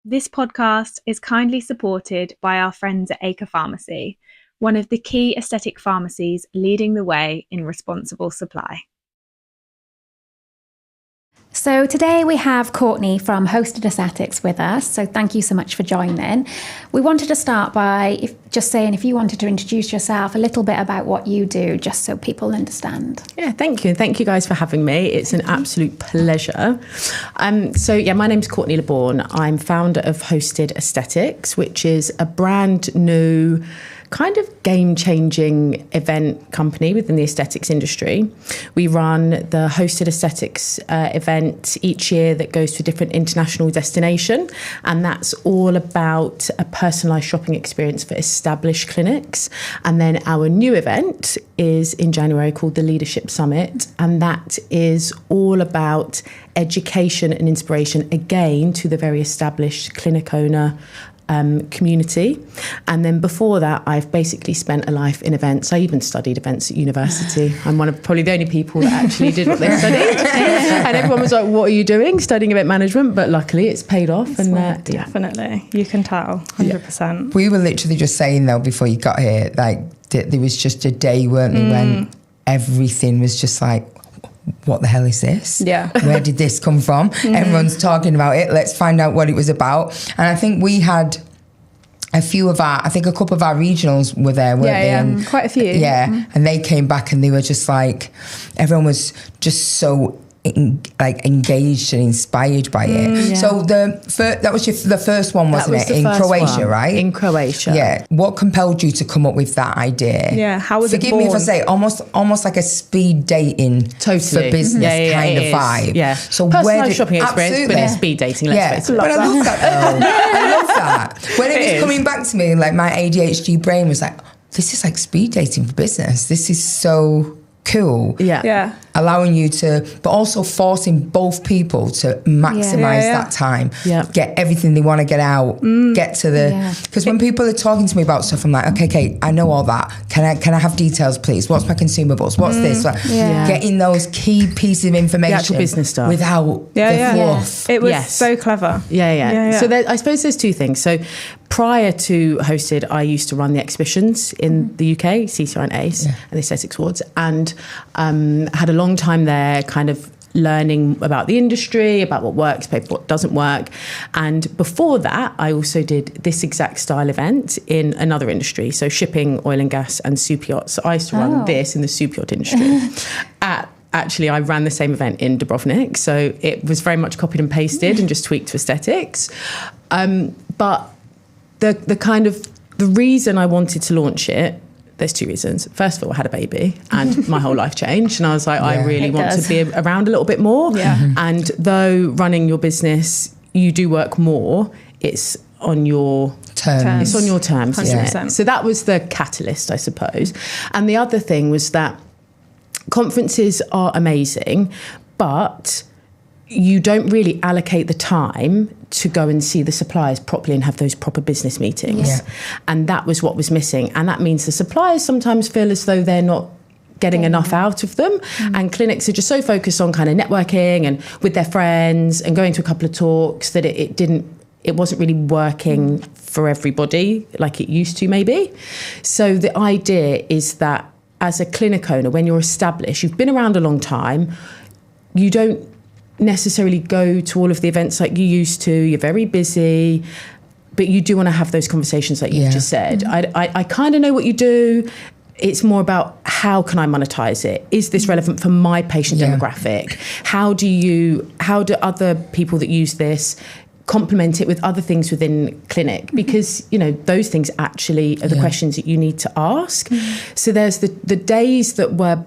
This podcast is kindly supported by our friends at Acre Pharmacy, one of the key aesthetic pharmacies leading the way in responsible supply. So today we have Courtney from Hosted Aesthetics with us. So thank you so much for joining. We wanted to start by just saying if you wanted to introduce yourself, a little bit about what you do, just so people understand. Yeah, thank you. And thank you guys for having me. It's an absolute pleasure. My name's Courtney LeBourne. I'm founder of Hosted Aesthetics, which is a brand new kind of game-changing event company within the aesthetics industry. We run the Hosted Aesthetics event each year that goes to a different international destination, and that's all about a personalised shopping experience for established clinics. And then our new event is in January called the Leadership Summit, and that is all about education and inspiration, again, to the very established clinic owner community. And then before that, I've basically spent a life in events. I even studied events at university. I'm one of probably the only people that actually did what they studied. And everyone was like, what are you doing? Studying event management. But luckily it's paid off. Definitely. You can tell, 100%. Yeah. We were literally just saying though, before you got here, like there was just a day, weren't there, when everything was just like, what the hell is this? Yeah. Where did this come from? Everyone's talking about it. Let's find out what it was about. And I think we had a couple of our regionals were there, weren't they? And quite a few. Yeah. And they came back and they were just like, everyone was just so engaged and inspired by it. So that was the first one, wasn't it? In Croatia, right? In Croatia. Yeah. What compelled you to come up with that idea? Yeah. How was it born? Forgive me if I say almost like a speed dating for business kind of vibe. Yeah. So personalised shopping experience, but it's speed dating. Let's face it. But I love that though. I love that. When it was coming back to me, like my ADHD brain was like, this is like speed dating for business. This is so cool. Yeah. Allowing you to, but also forcing both people to maximize that time, get everything they want to get out, get to the, because when people are talking to me about stuff, I'm like, okay, I know all that. Can I have details, please? What's my consumables? What's this? Like, getting those key pieces of information, the actual business stuff, without the fluff. It was so clever. So I suppose there's two things. So prior to Hosted, I used to run the exhibitions in the UK, CCI and ACE, and the Aesthetics Awards, and had a long time there, kind of learning about the industry, about what works, what doesn't work. And before that, I also did this exact style event in another industry, so shipping, oil and gas, and super yachts. So I used to run this in the super yacht industry. Actually, I ran the same event in Dubrovnik, so it was very much copied and pasted and just tweaked to aesthetics. But the reason I wanted to launch it, there's two reasons. First of all, I had a baby and my whole life changed. And I was like, I really want to be around a little bit more. Yeah. And though running your business, you do work more, it's on your terms. It's on your terms, 100%. So that was the catalyst, I suppose. And the other thing was that conferences are amazing, but you don't really allocate the time to go and see the suppliers properly and have those proper business meetings. Yeah. And that was what was missing. And that means the suppliers sometimes feel as though they're not getting enough out of them. And clinics are just so focused on kind of networking and with their friends and going to a couple of talks that it wasn't really working for everybody like it used to maybe. So the idea is that as a clinic owner, when you're established, you've been around a long time, you don't necessarily go to all of the events like you used to, you're very busy, but you do want to have those conversations like you just said. I kind of know what you do. It's more about how can I monetize it? Is this relevant for my patient demographic? How do other people that use this complement it with other things within clinic? Because, those things actually are the questions that you need to ask. So there's the days that were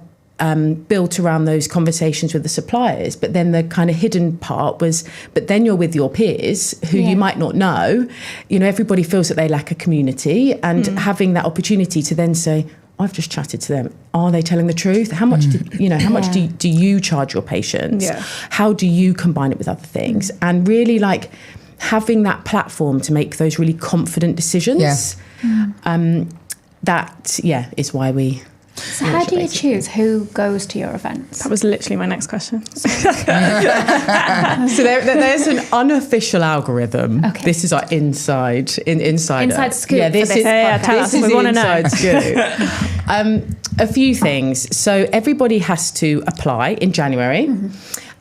built around those conversations with the suppliers, but then the kind of hidden part was, but then you're with your peers who you might not know. Everybody feels that they lack a community, and having that opportunity to then say, I've just chatted to them. Are they telling the truth? How much do you charge your patients? Yeah. How do you combine it with other things? And really having that platform to make those really confident decisions. That is why we So how do you choose who goes to your events? That was literally my next question. So there's an unofficial algorithm. Okay. This is our insider scoop. Yeah, this for this is podcast. this is We the wanna know. inside scoop. A few things. So everybody has to apply in January. Mm-hmm.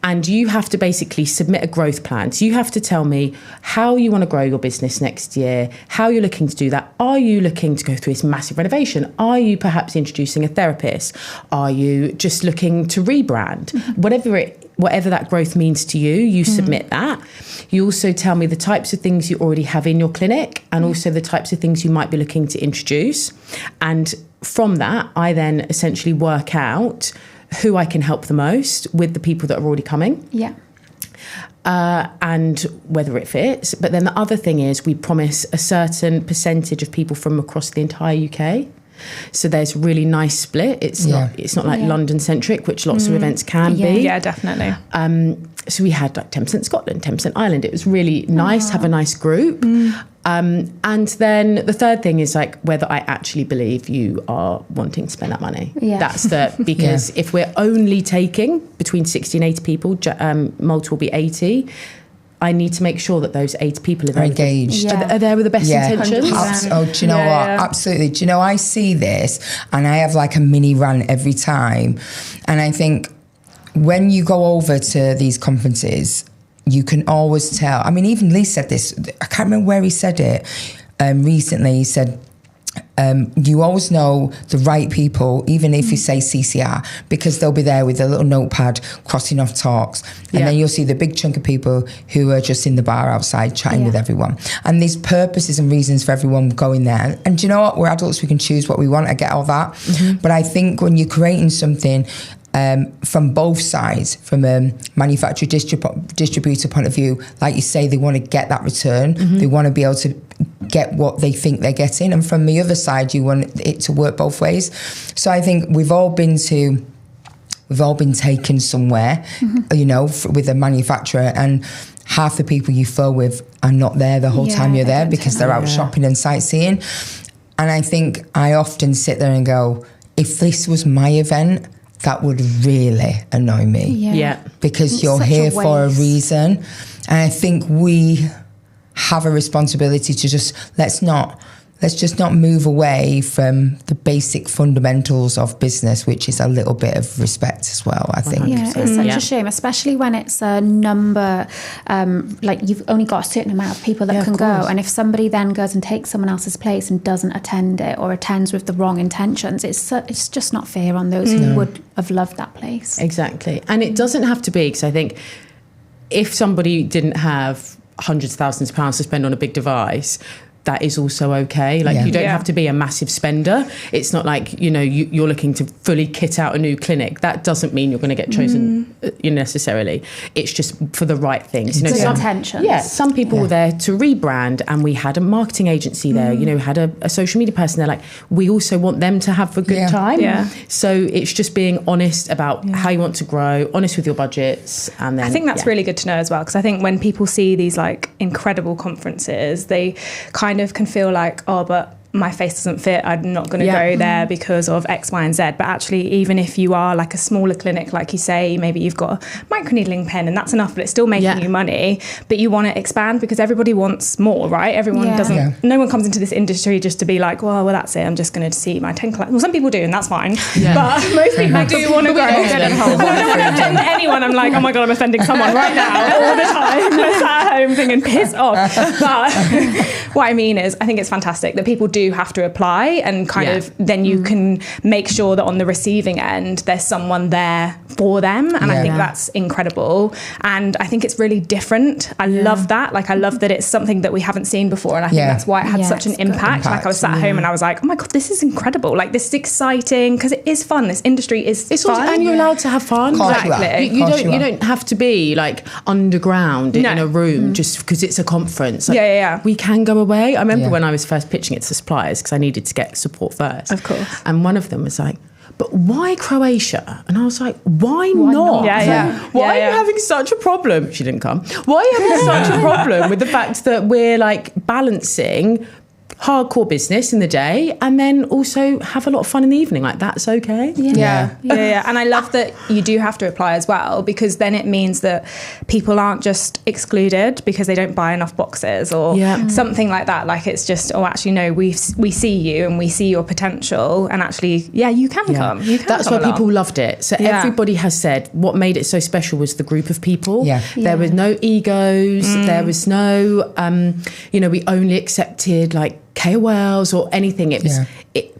And you have to basically submit a growth plan. So you have to tell me how you want to grow your business next year, how you're looking to do that. Are you looking to go through this massive renovation? Are you perhaps introducing a therapist? Are you just looking to rebrand? Mm-hmm. Whatever that growth means to you, you submit that. You also tell me the types of things you already have in your clinic and also the types of things you might be looking to introduce. And from that, I then essentially work out who I can help the most with the people that are already coming. Yeah. And whether it fits. But then the other thing is we promise a certain percentage of people from across the entire UK. So there's a really nice split. It's not like London centric, which lots of events can be. Yeah, definitely. So we had like 10% Scotland, 10% Ireland. It was really nice to have a nice group. And then the third thing is like whether I actually believe you are wanting to spend that money. Yeah. That's because if we're only taking between 60 and 80 people, Malta will be 80. I need to make sure that those 8 people are there engaged. Are there with the best intentions. Oh, do you know what? Absolutely. Do you know, I see this and I have like a mini rant every time. And I think when you go over to these conferences, you can always tell. I mean, even Lee said this. I can't remember where he said it recently. He said, you always know the right people, even if you say CCR, because they'll be there with a little notepad crossing off talks. And then you'll see the big chunk of people who are just in the bar outside chatting with everyone. And there's purposes and reasons for everyone going there. And do you know what? We're adults, we can choose what we want. I get all that. Mm-hmm. But I think when you're creating something from both sides, from a manufacturer distributor point of view, like you say, they want to get that return. Mm-hmm. They want to be able to get what they think they're getting. And from the other side, you want it to work both ways. So I think we've all been taken somewhere, you know, with a manufacturer, and half the people you fill with are not there the whole time you're there because they're out shopping and sightseeing. And I think I often sit there and go, if this was my event, that would really annoy me. Yeah. Because it's you're here for a reason. And I think we have a responsibility to just, let's just not move away from the basic fundamentals of business, which is a little bit of respect as well, I think. Yeah, it's such a shame, especially when it's a number, like you've only got a certain amount of people that can go. And if somebody then goes and takes someone else's place and doesn't attend it or attends with the wrong intentions, it's just not fair on those who would have loved that place. Exactly. And it doesn't have to be, because I think if somebody didn't have hundreds of thousands of pounds to spend on a big device, that is also okay. Like you don't have to be a massive spender. It's not like, you know, you're looking to fully kit out a new clinic. That doesn't mean you're going to get chosen necessarily. It's just for the right things. You know, some intentions. Yeah, some people were there to rebrand, and we had a marketing agency there, you know, had a social media person there. Like, we also want them to have a good time. Yeah. So it's just being honest about how you want to grow, honest with your budgets. And then I think that's really good to know as well, because I think when people see these like incredible conferences, they kind of can feel like, oh, but my face doesn't fit, I'm not going to go there because of X, Y and Z. But actually, even if you are like a smaller clinic, like you say, maybe you've got a microneedling pen and that's enough, but it's still making you money, but you want to expand because everybody wants more, right? Everyone doesn't, no one comes into this industry just to be like, well, that's it, I'm just going to see my 10 clients. Well, some people do, and that's fine. But most people do want to grow. I don't want to offend anyone. I'm like, oh my God, I'm offending someone right now all the time. I'm at home thinking, piss off. But what I mean is, I think it's fantastic that people do have to apply, and kind of then you can make sure that on the receiving end there's someone there for them, and I think that's incredible, and I think it's really different. I love that. Like, I love that it's something that we haven't seen before, and I think that's why it had such an impact. Like, I was sat at home and I was like, oh my God, this is incredible. Like, this is exciting because it is fun. This industry is fun. Also, and you're allowed to have fun. Exactly. You don't have to be like underground in a room just because it's a conference. Like, we can go away. I remember when I was first pitching it to suppliers, because I needed to get support first. Of course. And one of them was like, but why Croatia? And I was like, why not? Why are you having such a problem? She didn't come. Why are you having such a problem with the fact that we're like balancing hardcore business in the day and then also have a lot of fun in the evening. Like, that's okay. Yeah. And I love that you do have to apply as well, because then it means that people aren't just excluded because they don't buy enough boxes or something like that. Like, it's just, actually, no, we see you and we see your potential, and actually, you can come. You can. That's why people loved it. So everybody has said what made it so special was the group of people. There were no egos. There was no, we only accepted like KOLs or anything. It was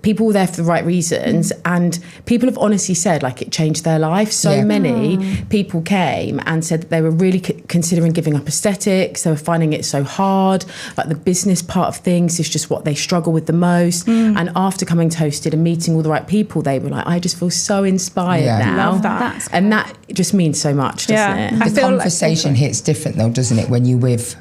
people were there for the right reasons, and people have honestly said like it changed their life. So many people came and said that they were really considering giving up aesthetics. They were finding it so hard. Like, the business part of things is just what they struggle with the most. And after coming to Hosted and meeting all the right people, they were like, I just feel so inspired now. Love that. And that just means so much, doesn't it? The conversation hits different though, doesn't it, when you with...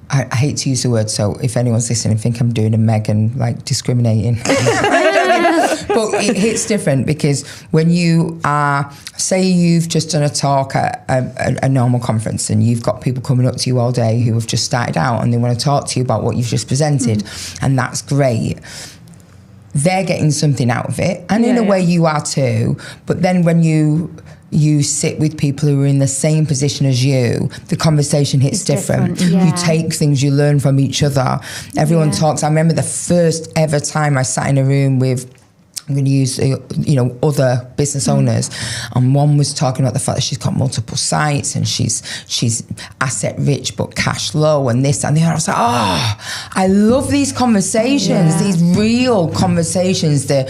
I hate to use the word, so if anyone's listening, think I'm doing a Megan, like, discriminating. But it hits different because when you are, say you've just done a talk at a normal conference and you've got people coming up to you all day who have just started out and they want to talk to you about what you've just presented, and that's great. They're getting something out of it, and in a way you are too. But then when you sit with people who are in the same position as you, the conversation hits different. You take things, you learn from each other. Everyone talks. I remember the first ever time I sat in a room with, I'm going to use, other business owners, and one was talking about the fact that she's got multiple sites and she's asset rich but cash low and this and the other. I was like, I love these conversations, these real conversations. They're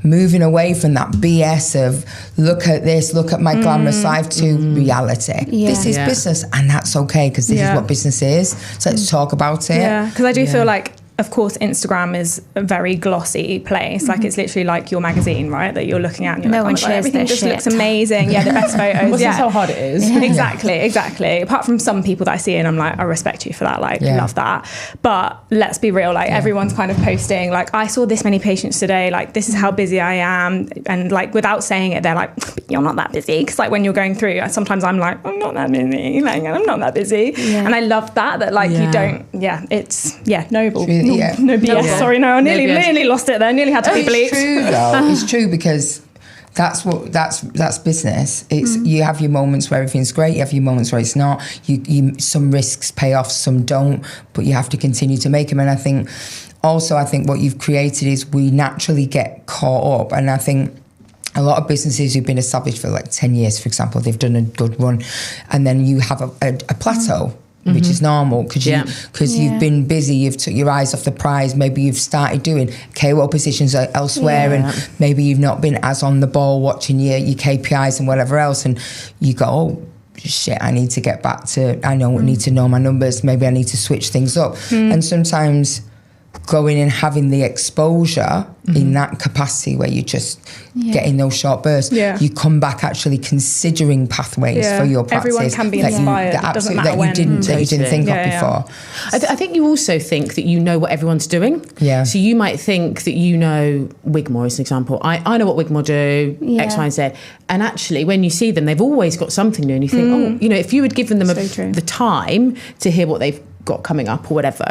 moving away from that BS of look at this, look at my glamorous life, to reality. This is business, and that's okay, because this is what business is. So let's talk about it. Yeah, because I do feel like, of course, Instagram is a very glossy place. Like, it's literally like your magazine, right? That you're looking at and you're one like, shares everything just shit. looks amazing. The best photos. This is how hard it is. Exactly. Apart from some people that I see and I'm like, I respect you for that. Like, love that. But let's be real. Like, everyone's kind of posting, like, I saw this many patients today. Like, this is how busy I am. And like, without saying it, they're like, you're not that busy. Because like, when you're going through, sometimes I'm like, I'm not that busy. Like, I'm not that busy. And I love that like you don't, it's, noble. No BS. Sorry, I nearly lost it there. Nearly had to be bleeped. It's true though. It's true, because that's business. It's you have your moments where everything's great. You have your moments where it's not. You some risks pay off, some don't. But you have to continue to make them. And I think what you've created is we naturally get caught up. And I think a lot of businesses who've been established for like 10 years, for example, they've done a good run, and then you have a plateau. Which is normal because you've been busy, you've took your eyes off the prize, maybe you've started doing KOL positions elsewhere, and maybe you've not been as on the ball watching your KPIs and whatever else, and you go, shit, I need to get back to, need to know my numbers, maybe I need to switch things up. And sometimes going and having the exposure in that capacity where you're just getting those short bursts, you come back actually considering pathways for your practice. Everyone can be inspired. It doesn't matter when. That you didn't think of before. I think you also think that you know what everyone's doing. So you might think that you know Wigmore as an example. I know what Wigmore do, X, Y, and Z. And actually, when you see them, they've always got something new, and you think, if you had given them the time to hear what they've got coming up or whatever,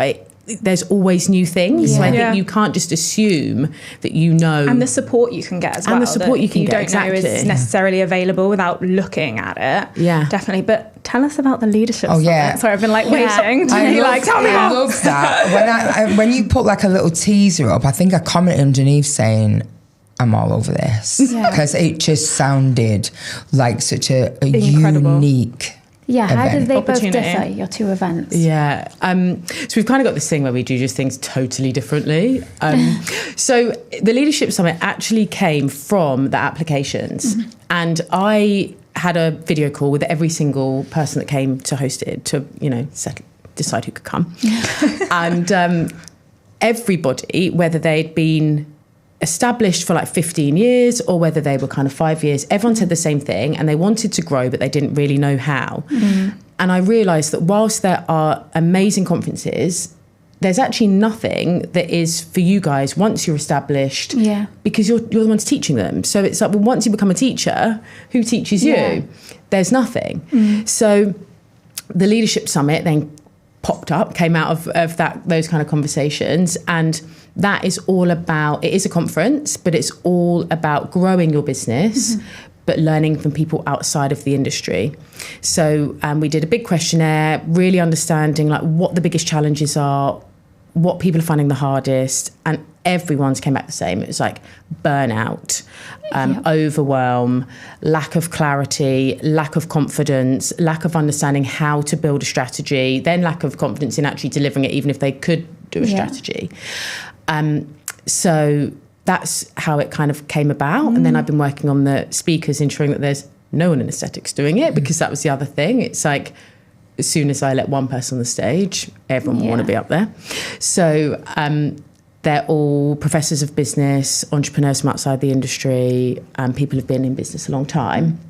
there's always new things. So I think you can't just assume that you know. And the support you can get as well. And the support you can get, don't know is necessarily available without looking at it. Yeah. Definitely. But tell us about the leadership summit. Sorry, I've been waiting tell me I love that. When you put like a little teaser up, I think I commented underneath saying, I'm all over this. Because it just sounded like such a unique how event. did they both differ, your two events? So we've kind of got this thing where we do just things totally differently. So the Leadership Summit actually came from the applications. And I had a video call with every single person that came to Hosted to, decide who could come. And everybody, whether they'd been established for like 15 years or whether they were kind of 5 years, everyone said the same thing, and they wanted to grow, but they didn't really know how. And I realised that whilst there are amazing conferences, there's actually nothing that is for you guys once you're established, because you're the ones teaching them. So it's like, well, once you become a teacher, who teaches you? There's nothing. So the Leadership Summit then came out of those kind of conversations. And that is all about, it is a conference, but it's all about growing your business, but learning from people outside of the industry. So we did a big questionnaire, really understanding like what the biggest challenges are, what people are finding the hardest, and everyone's came back the same. It was like burnout, overwhelm, lack of clarity, lack of confidence, lack of understanding how to build a strategy, then lack of confidence in actually delivering it, even if they could do a strategy. So that's how it kind of came about. And then I've been working on the speakers, ensuring that there's no one in aesthetics doing it, because that was the other thing. It's like, as soon as I let one person on the stage, everyone will want to be up there. So they're all professors of business, entrepreneurs from outside the industry, people who've been in business a long time.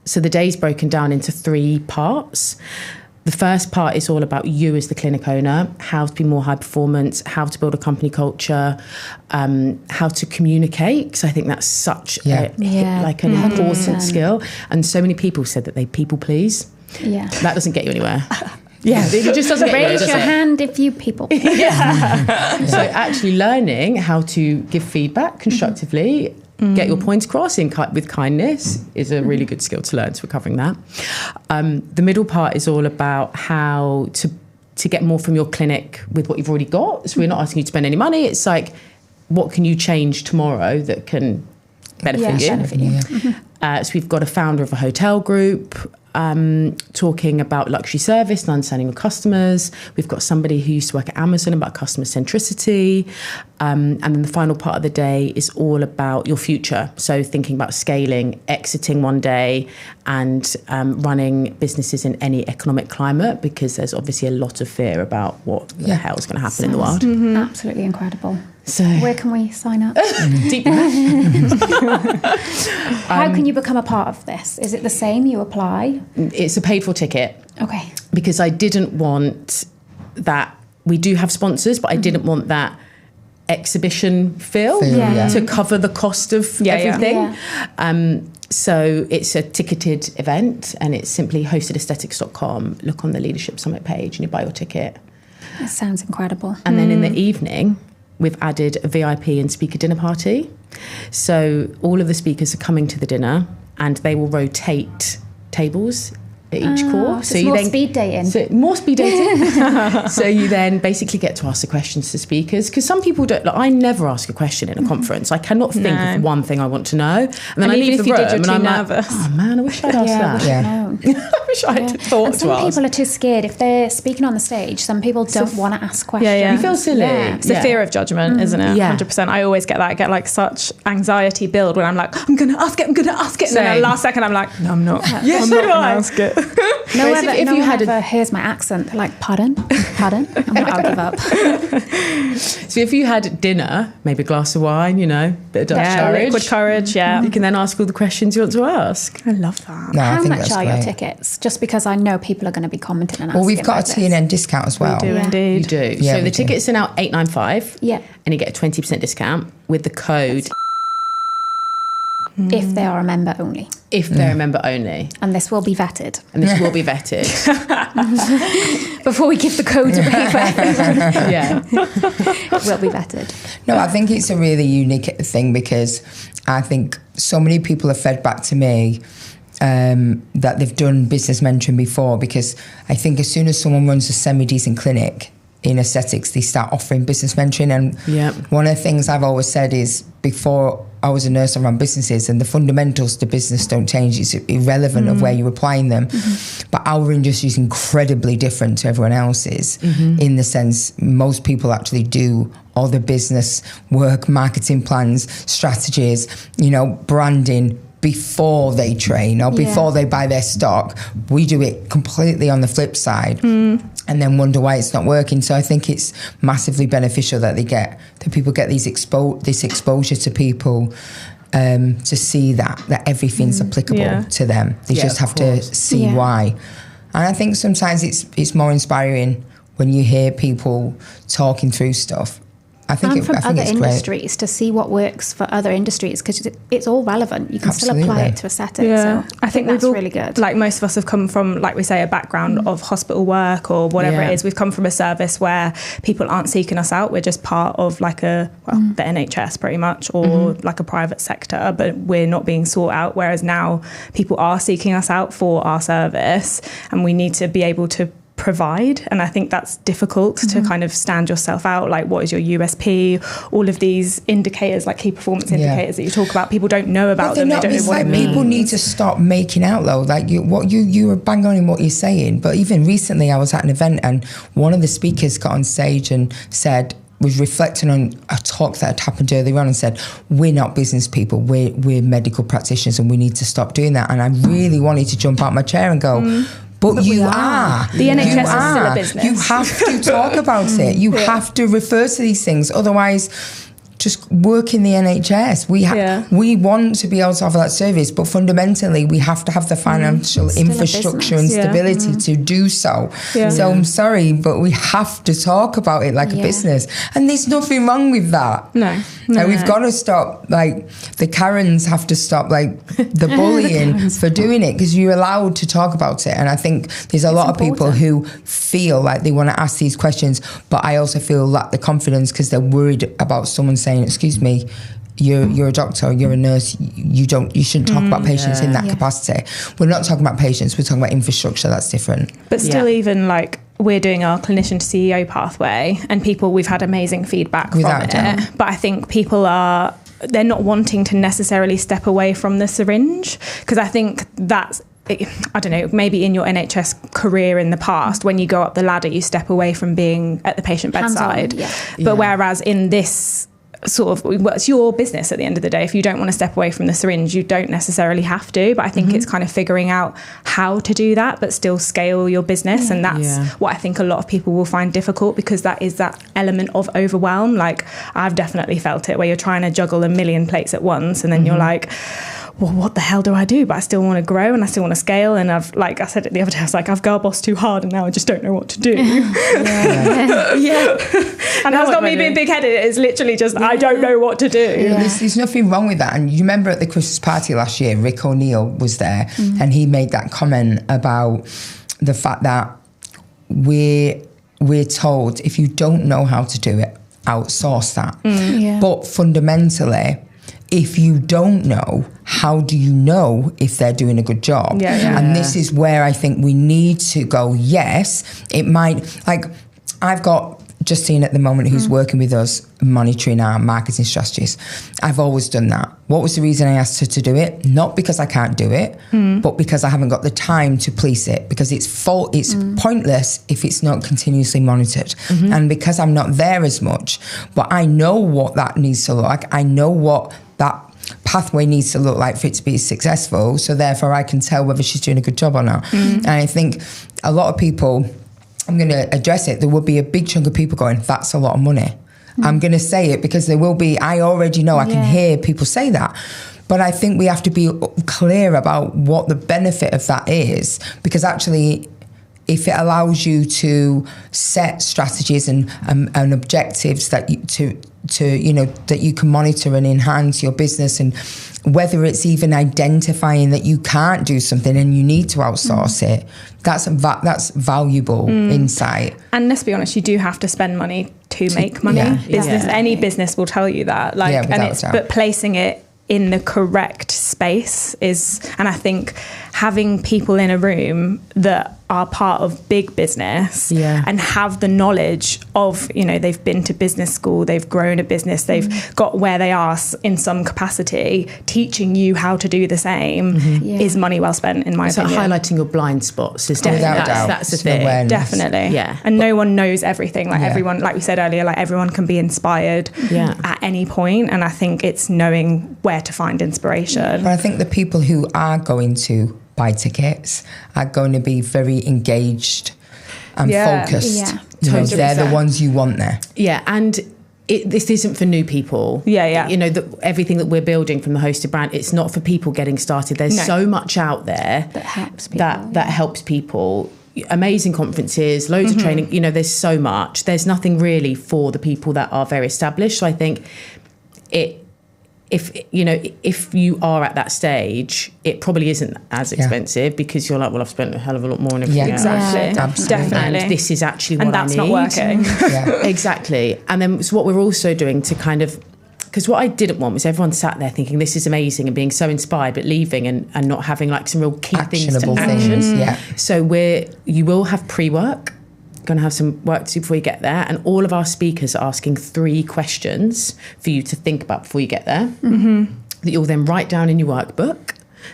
So the day's broken down into 3 parts. The first part is all about you as the clinic owner, how to be more high performance, how to build a company culture, how to communicate, because I think that's such an important skill. And so many people said that they people please. Yeah. That doesn't get you anywhere. It just doesn't get you anywhere, Raise your hand if you people. So actually learning how to give feedback constructively, get your points across with kindness is a really good skill to learn. So we're covering that. The middle part is all about how to get more from your clinic with what you've already got. So we're not asking you to spend any money. It's like, what can you change tomorrow that can benefit you? So we've got a founder of a hotel group talking about luxury service and understanding of customers. We've got somebody who used to work at Amazon about customer centricity. And then the final part of the day is all about your future. So thinking about scaling, exiting one day, and running businesses in any economic climate, because there's obviously a lot of fear about what the hell is going to happen in the world. Absolutely incredible. So where can we sign up? Deep How can you become a part of this? Is it the same? You apply? It's a paid for ticket. Okay. Because I didn't want that. We do have sponsors, but I didn't want that exhibition feel to cover the cost of everything. So it's a ticketed event, and it's simply hostedaesthetics.com. Look on the Leadership Summit page and you buy your ticket. That sounds incredible. And then in the evening, we've added a VIP and speaker dinner party. So all of the speakers are coming to the dinner, and they will rotate tables at each course. So more speed dating. So more speed dating. So you then basically get to ask the questions to speakers, because some people don't. Like, I never ask a question in a conference. I cannot think of one thing I want to know, and then I leave the room and I'm nervous. Like, oh man, I wish I'd asked that. I wish I had thought and to ask. Some people are too scared. If they're speaking on the stage, some people don't want to ask questions. You feel silly. It's the fear of judgment, isn't it? 100%. I always get that. I get like such anxiety build when I'm like, I'm going to ask it. And then at the last second, I'm like, no, I'm not. I'm not going to ask it. If you had hears my accent, they're like, pardon? I'll give up. So if you had dinner, maybe a glass of wine, bit of Dutch courage. Liquid courage, you can then ask all the questions you want to ask. I love that. No, How much are your tickets? Just because I know people are going to be commenting and asking. Well, we've got a TNN discount as well. We do indeed. You do. Yeah, so the tickets are now $895. Yeah. And you get a 20% discount with the code. If they are a member only. If they're a member only. And this will be vetted. Before we give the code away for everyone. It will be vetted. No, I think it's a really unique thing, because I think so many people have fed back to me that they've done business mentoring before, because I think as soon as someone runs a semi-decent clinic in aesthetics, they start offering business mentoring. And one of the things I've always said is, before I was a nurse and ran businesses, and the fundamentals to business don't change. It's irrelevant of where you're applying them. But our industry is incredibly different to everyone else's in the sense most people actually do all the business work, marketing plans, strategies, branding, before they train or before they buy their stock. We do it completely on the flip side and then wonder why it's not working. So I think it's massively beneficial that people get this exposure to people to see that everything's applicable to them. They just have to see why. And I think sometimes it's more inspiring when you hear people talking through stuff. I think and from other it's industries to see what works for other industries, because it's all relevant. You can still apply it to aesthetics. Yeah. So I think that's really good. Like most of us have come from, like we say, a background of hospital work or whatever it is. We've come from a service where people aren't seeking us out. We're just part of like the NHS pretty much, or like a private sector, but we're not being sought out. Whereas now people are seeking us out for our service, and we need to be able to provide. And I think that's difficult to kind of stand yourself out. Like, what is your USP? All of these indicators, like key performance indicators that you talk about, people don't know about them. They don't know what it means. People need to stop making out though. Like you were bang on in what you're saying. But even recently, I was at an event and one of the speakers got on stage and was reflecting on a talk that had happened earlier on and said, we're not business people, we're medical practitioners, and we need to stop doing that. And I really wanted to jump out my chair and go, but you are. The NHS is still a business. You have to talk about it. You have to refer to these things. Otherwise, just work in the NHS. We want to be able to offer that service, but fundamentally we have to have the financial infrastructure and stability to do so. So I'm sorry, but we have to talk about it like a business. And there's nothing wrong with that. No. We've got to stop, like, the Karens have to stop, like, the bullying for doing it, because you're allowed to talk about it. And I think there's a lot of people who feel like they want to ask these questions, but I also feel lack the confidence because they're worried about someone saying, excuse me, you're a doctor, you're a nurse, you shouldn't talk about patients in that capacity. We're not talking about patients, we're talking about infrastructure. That's different. But still, even like, we're doing our clinician to CEO pathway, and we've had amazing feedback Without from it. But I think they're not wanting to necessarily step away from the syringe, because I think that's, I don't know, maybe in your NHS career in the past, when you go up the ladder, you step away from being at the patient bedside. But whereas in this sort of, well, it's your business at the end of the day. If you don't want to step away from the syringe, you don't necessarily have to. But I think it's kind of figuring out how to do that, but still scale your business. And that's what I think a lot of people will find difficult, because that is that element of overwhelm. Like, I've definitely felt it, where you're trying to juggle a million plates at once, and then you're like, well, what the hell do I do? But I still want to grow and I still want to scale. And I've, like I said it the other day, I was like, I've girl bossed too hard and now I just don't know what to do. And that's not me being big-headed. It's literally just, I don't know what to do. There's nothing wrong with that. And you remember at the Christmas party last year, Rick O'Neill was there and he made that comment about the fact that we're told, if you don't know how to do it, outsource that. But fundamentally, if you don't know, how do you know if they're doing a good job? And this is where I think we need to go, yes, it might, like, I've got Justine at the moment who's working with us, monitoring our marketing strategies. I've always done that. What was the reason I asked her to do it? Not because I can't do it, but because I haven't got the time to police it, because it's pointless if it's not continuously monitored. And because I'm not there as much, but I know what that needs to look like. I know what that pathway needs to look like for it to be successful. So therefore I can tell whether she's doing a good job or not. And I think a lot of people, I'm going to address it, there will be a big chunk of people going, that's a lot of money. I'm going to say it because there will be, I already know, I can hear people say that. But I think we have to be clear about what the benefit of that is, because actually, if it allows you to set strategies and objectives that that you can monitor and enhance your business, and whether it's even identifying that you can't do something and you need to outsource it, that's valuable insight. And let's be honest, you do have to spend money to make money. Any business will tell you that. Like, but placing it in the correct space is, and I think having people in a room that are part of big business and have the knowledge of, they've been to business school, they've grown a business, they've got where they are in some capacity, teaching you how to do the same is money well spent, in my opinion. So highlighting your blind spots is that's the thing. Awareness. Definitely. And no one knows everything. Like everyone, like we said earlier, like everyone can be inspired at any point. And I think it's knowing where to find inspiration. But I think the people who are going to buy tickets are going to be very engaged and focused. They're the ones you want there. And this isn't for new people. Everything that we're building from the hosted brand, it's not for people getting started. There's so much out there that helps people. That helps people. amazing conferences, loads of training. You know, there's so much. There's nothing really for the people that are very established. So I think if you are at that stage, it probably isn't as expensive because you're like, well, I've spent a hell of a lot more on everything else. Exactly. Definitely. And this is actually what I need. And that's not working. Exactly. And then so what we're also doing to kind of, because what I didn't want was everyone sat there thinking this is amazing and being so inspired, but leaving and not having like some real key actionable things to action. things. So you will have pre-work. Going to have some work to do before you get there, and all of our speakers are asking 3 questions for you to think about before you get there, that you'll then write down in your workbook,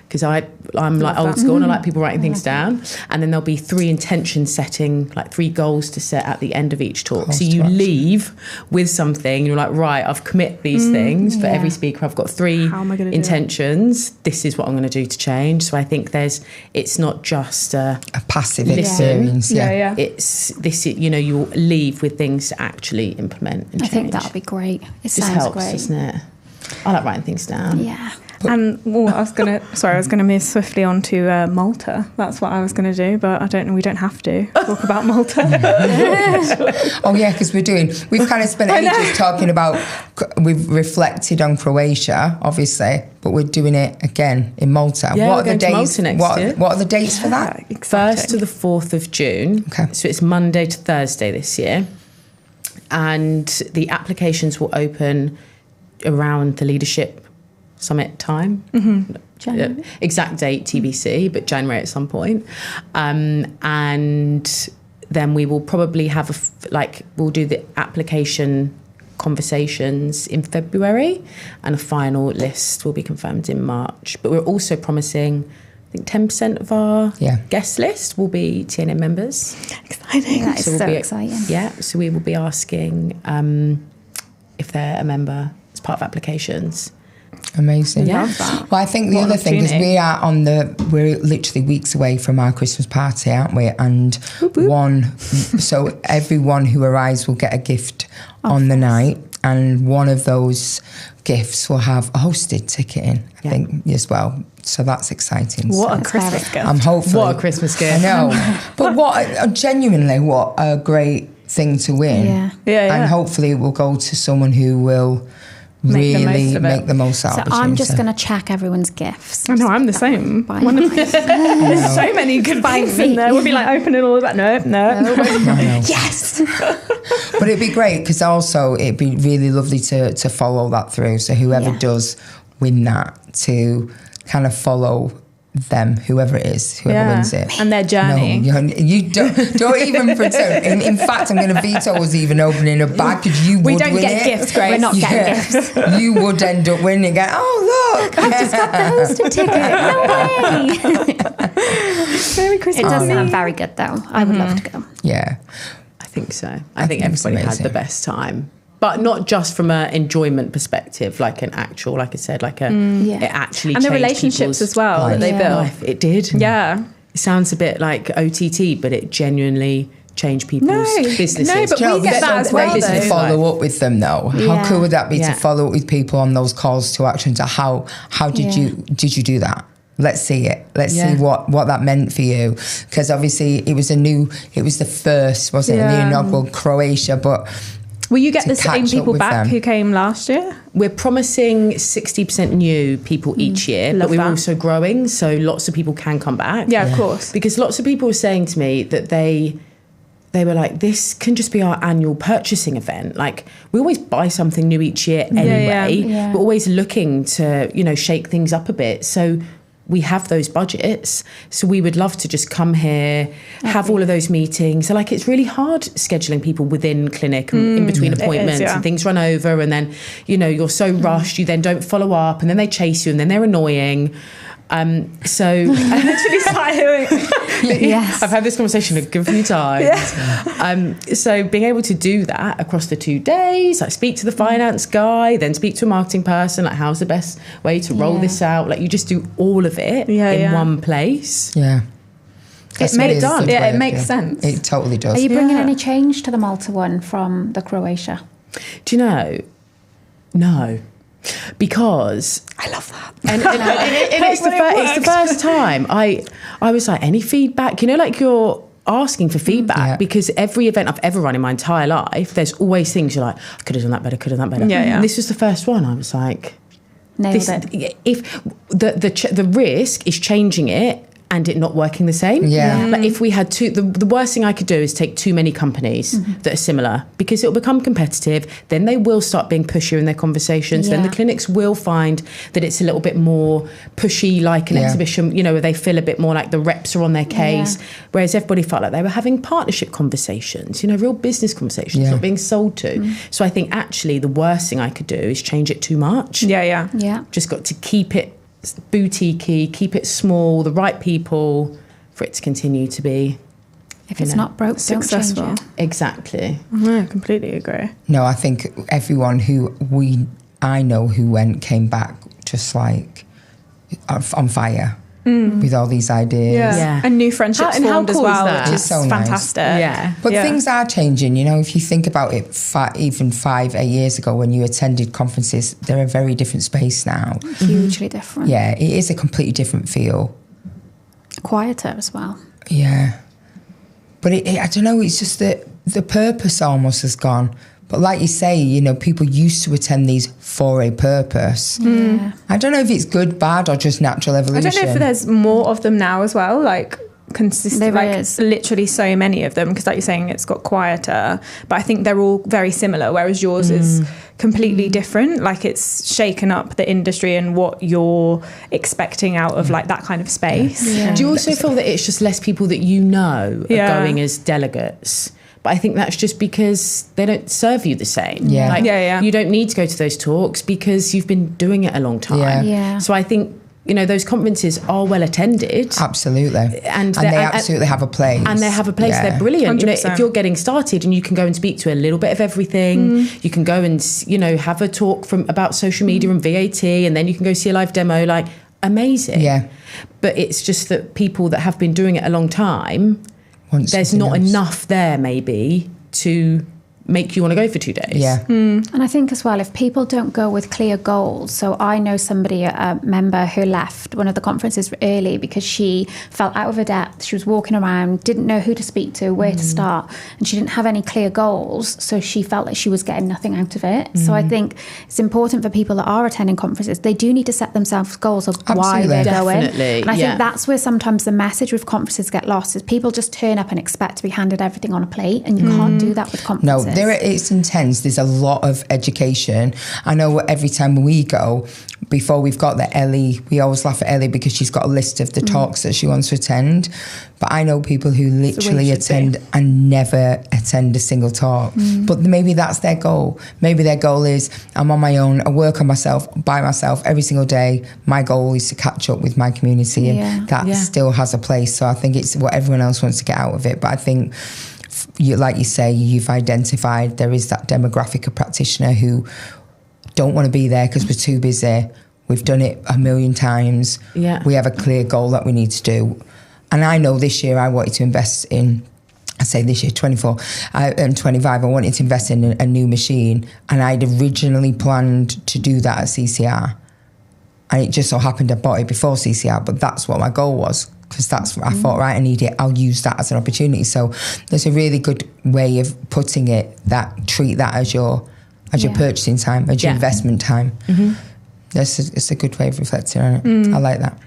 because I'm like old school and I like people writing things down, and then there'll be 3 intention setting, like 3 goals to set at the end of each talk. So you leave with something, you're like, right, I've commit these things for every speaker. I've got 3 intentions. This is what I'm going to do to change. So I think it's not just a passive experience. Yeah. It's this, you know, you'll leave with things to actually implement and change. I think that'll be great. It just sounds helps, great. doesn't it? I like writing things down. Yeah. And I was gonna move swiftly on to Malta. That's what I was gonna do, but I don't know. We don't have to talk about Malta. Oh yeah, because we've kind of spent ages talking about. We've reflected on Croatia, obviously, but we're doing it again in Malta. Yeah, what we're are the going to dates? Malta next year. What are the dates for that? 1st to the 4th of June. Okay. So it's Monday to Thursday this year, and the applications will open around the leadership summit time. January. Exact date TBC, but January at some point. And then we will probably have we'll do the application conversations in February, and a final list will be confirmed in March. But we're also promising, I think 10% of our guest list will be TNM members. Exciting. That is so exciting. Yeah, so we will be asking if they're a member as part of applications. Amazing. Yeah. Well, I think the other thing is we're literally weeks away from our Christmas party, aren't we? And so everyone who arrives will get a gift on the night, and one of those gifts will have a hosted ticket in, I think, as well. So that's exciting. What a Christmas gift. I'm hopeful. What a Christmas gift. I know. But what a great thing to win. Yeah. And hopefully it will go to someone who will really make the most out of it. So I'm just going to check everyone's gifts. I know, I'm the same. There's so many good things in there. We'll be like opening all of that. No. Yes. But it'd be great, because also it'd be really lovely to follow that through. So whoever does win that, to kind of follow them, whoever it is, whoever wins it, and their journey. No, you don't even pretend. In fact, I'm going to veto us even opening a bag, because we don't get gifts, Grace. We're not getting gifts. You would end up winning. Going, oh look, I just got the hosted ticket. No way. Merry Christmas. It does sound very good, though. I would love to go. Yeah, I think so. I think everybody had amazing. the best time. But not just from an enjoyment perspective, like an actual, like I said, like it actually and changed the relationships as well that they built. Life. It did. Yeah. It sounds a bit like OTT, but it genuinely changed people's businesses. No, but we get that as well, great to follow up with them, though. How cool would that be to follow up with people on those calls to action? To how did you do that? Let's see it. Let's see what that meant for you. Because obviously it was the first, wasn't it? The inaugural Croatia, but will you get the same people back who came last year? We're promising 60% new people each year, but we're also growing, so lots of people can come back. Yeah, of course. Because lots of people were saying to me that they were like, this can just be our annual purchasing event. Like, we always buy something new each year anyway. We're always looking to, shake things up a bit. So we have those budgets, so we would love to just come here, have all of those meetings. So it's really hard scheduling people within clinic and in between appointments, and things run over, and then you're so rushed, you then don't follow up, and then they chase you, and then they're annoying. So I literally started hearing, yes, I've had this conversation a good few times. So being able to do that across the 2 days, speak to the finance guy, then speak to a marketing person, how's the best way to roll this out? You just do all of it in one place. Yeah. It makes sense. It totally does. Are you bringing any change to the Malta one from the Croatia? Do you know? No. Because I love that, and it's the first time I was like, any feedback? You're asking for feedback because every event I've ever run in my entire life, there's always things you're like, I could have done that better, could have done that better. And this was the first one. I was like, nailed it. If the risk is changing it and it not working the same. Like if we had the worst thing I could do is take too many companies that are similar, because it'll become competitive. Then they will start being pushier in their conversations. Then the clinics will find that it's a little bit more pushy, like an exhibition, you know, where they feel a bit more like the reps are on their case. Whereas everybody felt like they were having partnership conversations, you know, real business conversations, not being sold to. So I think actually the worst thing I could do is change it too much. Just got to keep it boutique-y, keep it small, the right people, for it to continue to be, if it's not broke, successful. Don't change it. Exactly. I completely agree. No, I think everyone who I know who came back just like on fire with all these ideas. And new friendships formed as well, which is so fantastic. Nice. But things are changing, you know. If you think about it, even 5-8 years ago when you attended conferences, they're a very different space now. Hugely different. Yeah, it is a completely different feel. Quieter as well. Yeah. But I don't know, it's just that the purpose almost has gone. But like you say, you know, people used to attend these for a purpose. I don't know if it's good, bad, or just natural evolution. I don't know if there's more of them now as well, like consistent, like literally so many of them, because like you're saying, it's got quieter. But I think they're all very similar, whereas yours is completely different. Like it's shaken up the industry and what you're expecting out of like that kind of space. Do you also feel that it's just less people that you know are going as delegates? But I think that's just because they don't serve you the same. You don't need to go to those talks because you've been doing it a long time. So I think, you know, those conferences are well attended. Absolutely. And they absolutely have a place. And they have a place. They're brilliant. 100%. You know, if you're getting started and you can go and speak to a little bit of everything, you can go and, you know, have a talk about social media and VAT, and then you can go see a live demo, like amazing. But it's just that people that have been doing it a long time, there's not enough there maybe to make you want to go for 2 days. And I think as well, if people don't go with clear goals, so I know somebody, a member who left one of the conferences early because she felt out of her depth. She was walking around, didn't know who to speak to, where to start, and she didn't have any clear goals, so she felt like she was getting nothing out of it. So I think it's important for people that are attending conferences, they do need to set themselves goals of why they're going. And I think that's where sometimes the message with conferences get lost, is people just turn up and expect to be handed everything on a plate, and you can't do that with conferences. No, it's intense. There's a lot of education. I know every time we go, before we've got the Ellie, we always laugh at Ellie because she's got a list of the talks that she wants to attend. But I know people who literally attend and never attend a single talk. But maybe that's their goal. Maybe their goal is, I'm on my own, I work on myself, by myself every single day. My goal is to catch up with my community, and that still has a place. So I think it's what everyone else wants to get out of it. But I think, like you say, you've identified there is that demographic of practitioner who don't want to be there because we're too busy. We've done it a million times. We have a clear goal that we need to do. And I know this year I wanted to invest in, I say this year, 24 and 25, I wanted to invest in a new machine. And I'd originally planned to do that at CCR. And it just so happened I bought it before CCR, but that's what my goal was. Because that's what I thought, right, I need it, I'll use that as an opportunity. So there's a really good way of putting it, that treat that as your purchasing time, as your investment time. It's a good way of reflecting on it. I like that.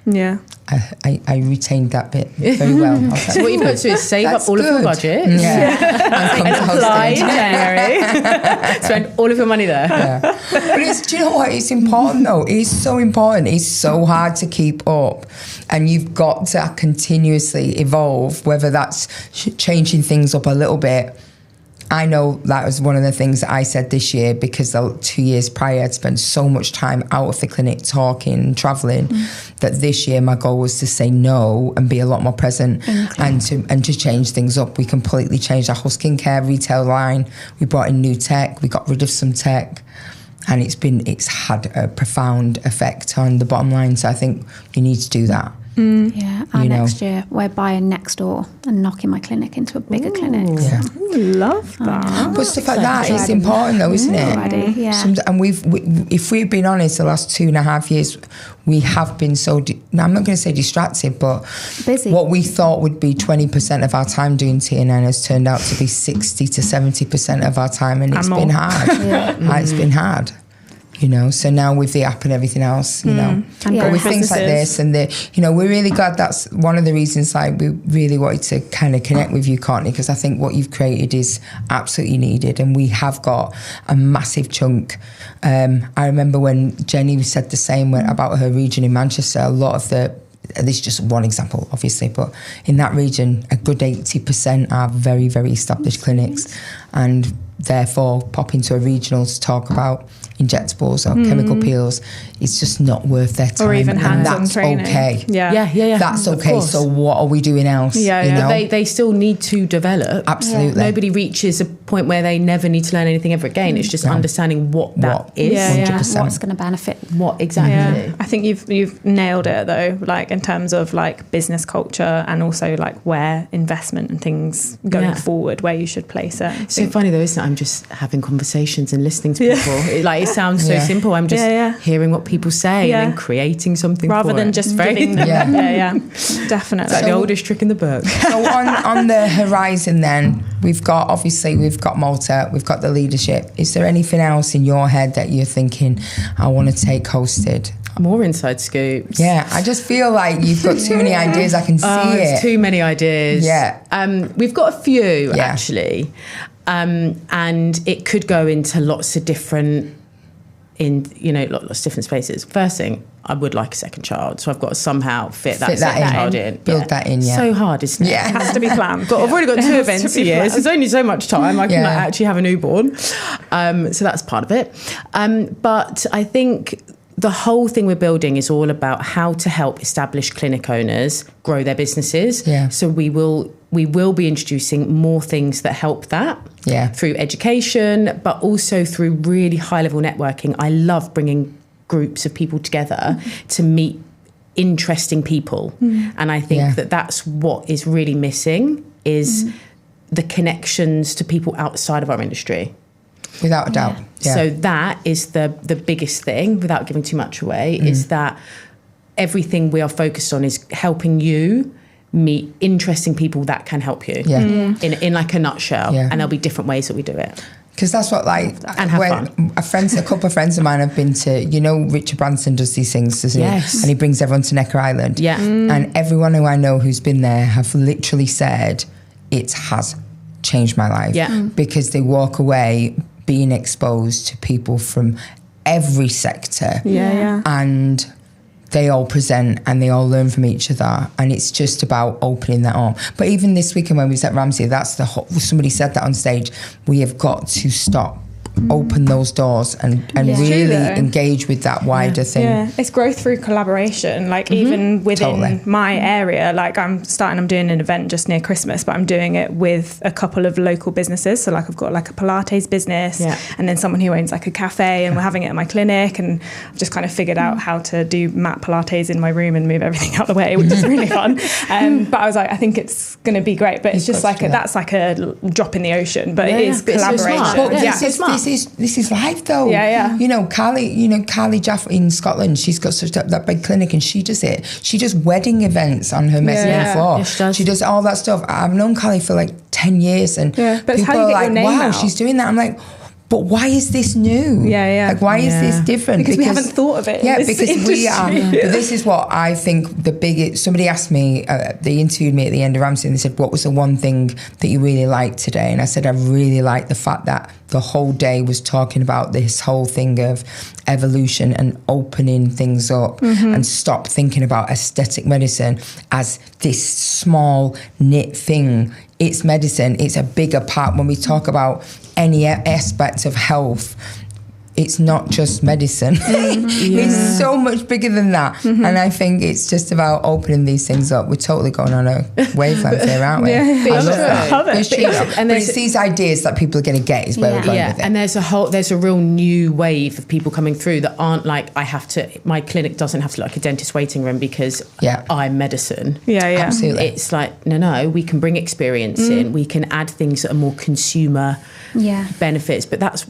I retained that bit very well. So what you've got to do is save up all of your budget. And apply in January. Spend all of your money there. But do you know what? It's important though. It's so important. It's so hard to keep up. And you've got to continuously evolve, whether that's changing things up a little bit. I know that was one of the things that I said this year, because the 2 years prior I'd spent so much time out of the clinic talking, travelling, that this year my goal was to say no and be a lot more present and to change things up. We completely changed our whole skincare retail line. We brought in new tech. We got rid of some tech. And it's had a profound effect on the bottom line. So I think you need to do that. And next year we're buying next door and knocking my clinic into a bigger clinic. Ooh, love that. But stuff like that is important though, isn't it? Yeah. And if we've been honest, the last 2.5 years, we have been so, I'm not going to say distracted, but busy. What we thought would be 20% of our time doing TNN has turned out to be 60 to 70% of our time, and it's been hard. It's been hard. You know, so now with the app and everything else, you know, but with things like this and we're really glad. That's one of the reasons like we really wanted to kind of connect with you, Courtney, because I think what you've created is absolutely needed, and we have got a massive chunk. I remember when Jenny said the same about her region in Manchester, a lot of this is just one example, obviously, but in that region, a good 80% are very, very established clinics, and therefore pop into a regional to talk about injectables or chemical peels, it's just not worth their time. Or even hands-on training. Okay. Yeah. That's okay. So what are we doing else? You know? They still need to develop. Absolutely. Nobody reaches a point where they never need to learn anything ever again. It's just understanding what that is. 100%. What's going to benefit. What exactly. Yeah. I think you've nailed it though, like in terms of like business culture and also like where investment and things going forward, where you should place it. It's so funny though, isn't it? I'm just having conversations and listening to people. It sounds so simple. I'm just hearing what people say and then creating something rather than just giving them. Definitely. It's like the oldest trick in the book. So on the horizon then, we've got Malta, we've got the leadership. Is there anything else in your head that you're thinking, I want to take hosted? More inside scoops. Yeah, I just feel like you've got too many ideas. I can see it. Too many ideas. Yeah. We've got a few actually. And it could go into lots of different lots of different spaces. First thing, I would like a second child, so I've got to somehow fit that second child in. Build that in, So hard, isn't it? Yeah, it has to be planned. I've already got 2 events a year, so there's only so much time I can actually have a newborn. So that's part of it. But I think the whole thing we're building is all about how to help established clinic owners grow their businesses. Yeah. So we will be introducing more things that help that through education, but also through really high-level networking. I love bringing groups of people together to meet interesting people. And I think that's what is really missing is the connections to people outside of our industry. Without a doubt. Yeah. So that is the biggest thing, without giving too much away, is that everything we are focused on is helping you meet interesting people that can help you in like a nutshell. And there'll be different ways that we do it. Because that's what and have fun. A couple of friends of mine have been to, Richard Branson does these things, doesn't he? And he brings everyone to Necker Island. Yeah. And everyone who I know who's been there have literally said it has changed my life. Yeah. Because they walk away being exposed to people from every sector. And they all present and they all learn from each other, and it's just about opening that up. But even this weekend when we was at Ramsey, somebody said that on stage, we have got to stop, open those doors and really engage with that wider thing. It's growth through collaboration, like even within my area. Like I'm doing an event just near Christmas, but I'm doing it with a couple of local businesses. So like I've got like a Pilates business and then someone who owns like a cafe, and we're having it at my clinic, and I've just kind of figured out how to do mat Pilates in my room and move everything out of the way, which is really fun. But I was like, I think it's going to going to be great, but it's just like that's like a drop in the ocean, but it is collaboration. This is life though. Carly Jaff in Scotland, she's got such that big clinic, and she does it. She does wedding events on her mezzanine floor. Yes, she does all that stuff. I've known Carly for like 10 years, and people are like, wow, she's doing that. I'm like, but why is this new? Like, why is this different? Because we haven't thought of it. Because we are. But this is what I think the biggest. Somebody asked me, they interviewed me at the end of Ramsey, and they said, what was the one thing that you really liked today? And I said, I really liked the fact that the whole day was talking about this whole thing of evolution and opening things up and stop thinking about aesthetic medicine as this small knit thing. It's medicine. It's a bigger part. When we talk about any aspect of health, it's not just medicine. It's so much bigger than that. And I think it's just about opening these things up. We're totally going on a wavelength here, aren't we? I love it. It's true. And it's these ideas that people are going to get is where we're going with it. And there's a real new wave of people coming through that aren't like, my clinic doesn't have to look like a dentist waiting room because I'm medicine. Absolutely. It's like, no, we can bring experience in. We can add things that are more consumer benefits. But that's,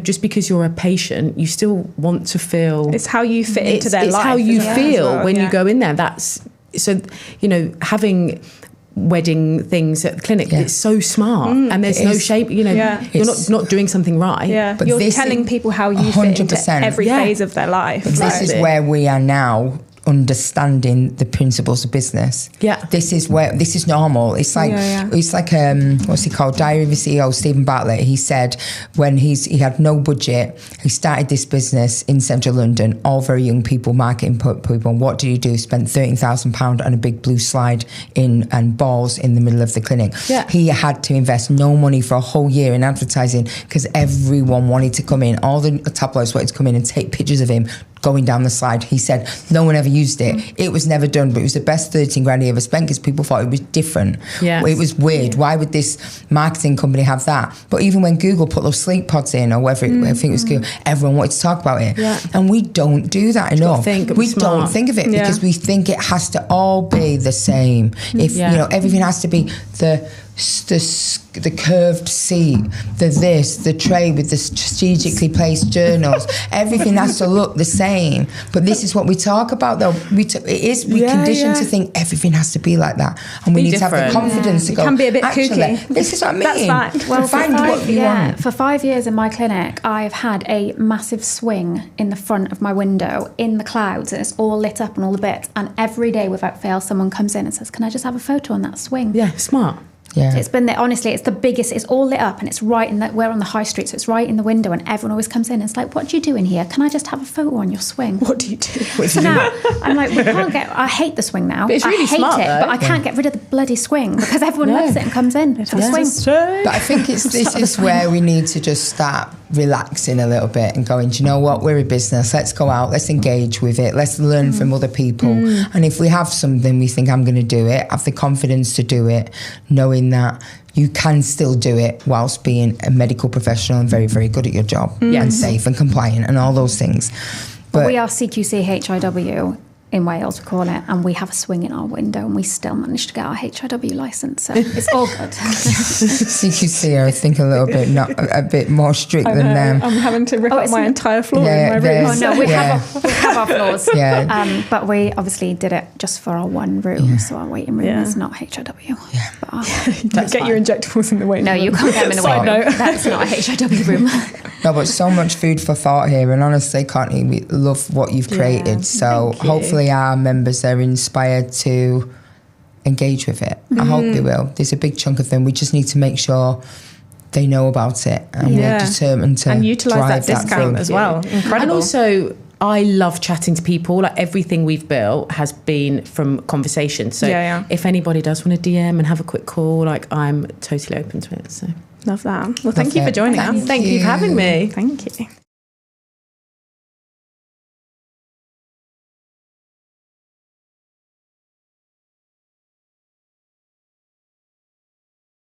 just because you're a patient, you still want to feel... It's how you fit into their life. It's how you feel when you go in there. That's... So, having wedding things at the clinic, it's so smart. And there's no shape, you're not doing something right. Yeah, but you're telling people how you 100%. Fit into every phase of their life. But this is where we are now, understanding the principles of business. This is normal. It's like what's he called, Diary of a CEO, Stephen Bartlett. He said when he had no budget, he started this business in central London, all very young people, marketing people. And what did he do? Spent £13,000 on a big blue slide and balls in the middle of the clinic. He had to invest no money for a whole year in advertising because everyone wanted to come in. All the tabloids wanted to come in and take pictures of him going down the slide. He said no one ever used it. It was never done, but it was the best 13 grand he ever spent because people thought it was different. It was weird. Why would this marketing company have that? But even when Google put those sleep pods in, or whether I think it was Google, everyone wanted to talk about it. And we don't do that enough. We don't think of it because we think it has to all be the same. If everything has to be the curved seat, the tray with the strategically placed journals, everything has to look the same. But this is what we talk about, though. We conditioned to think everything has to be like that, and we need to have the confidence to go. It can be a bit kooky. This is what I mean. That's fine. Well, find what you want. For 5 years in my clinic, I've had a massive swing in the front of my window in the clouds, and it's all lit up and all the bits. And every day, without fail, someone comes in and says, "Can I just have a photo on that swing?" Yeah, smart. Yeah. It's been there, honestly, it's the biggest, it's all lit up and it's right in that, we're on the high street, so it's right in the window and everyone always comes in and it's like, "What do you do in here? Can I just have a photo on your swing?" What do you do? So now, I'm like, I hate the swing now. But it's really I hate smart, it, though. but I can't get rid of the bloody swing because everyone loves it and comes in. The swing. But I think this is where we need to just start relaxing a little bit and going, do you know what, we're a business, let's go out, let's engage with it, let's learn from other people. And if we have something we think, I'm going to do it, have the confidence to do it, knowing that you can still do it whilst being a medical professional and very, very good at your job and safe and compliant and all those things. But we are CQC HIW in Wales, we call it, and we have a swing in our window and we still managed to get our HIW licence, so it's all good. CQC are, I think, a bit more strict than them. I'm having to rip up my entire floor in my room. Oh no, we have our floors. But we obviously did it just for our one room, so our waiting room is not HIW. But get your injectables in the waiting room. No, you can't get them in the waiting room. That's not a HIW room. No, but so much food for thought here, and honestly, Courtney, we love what you've created. So hopefully our members are inspired to engage with it. I hope they will. There's a big chunk of them. We just need to make sure they know about it, and we're determined to and utilise that discount as well. Incredible. And also, I love chatting to people. Like, everything we've built has been from conversation. So if anybody does want to DM and have a quick call, like, I'm totally open to it. So love that. Well, thank you for joining us. Thank you for having me. Thank you.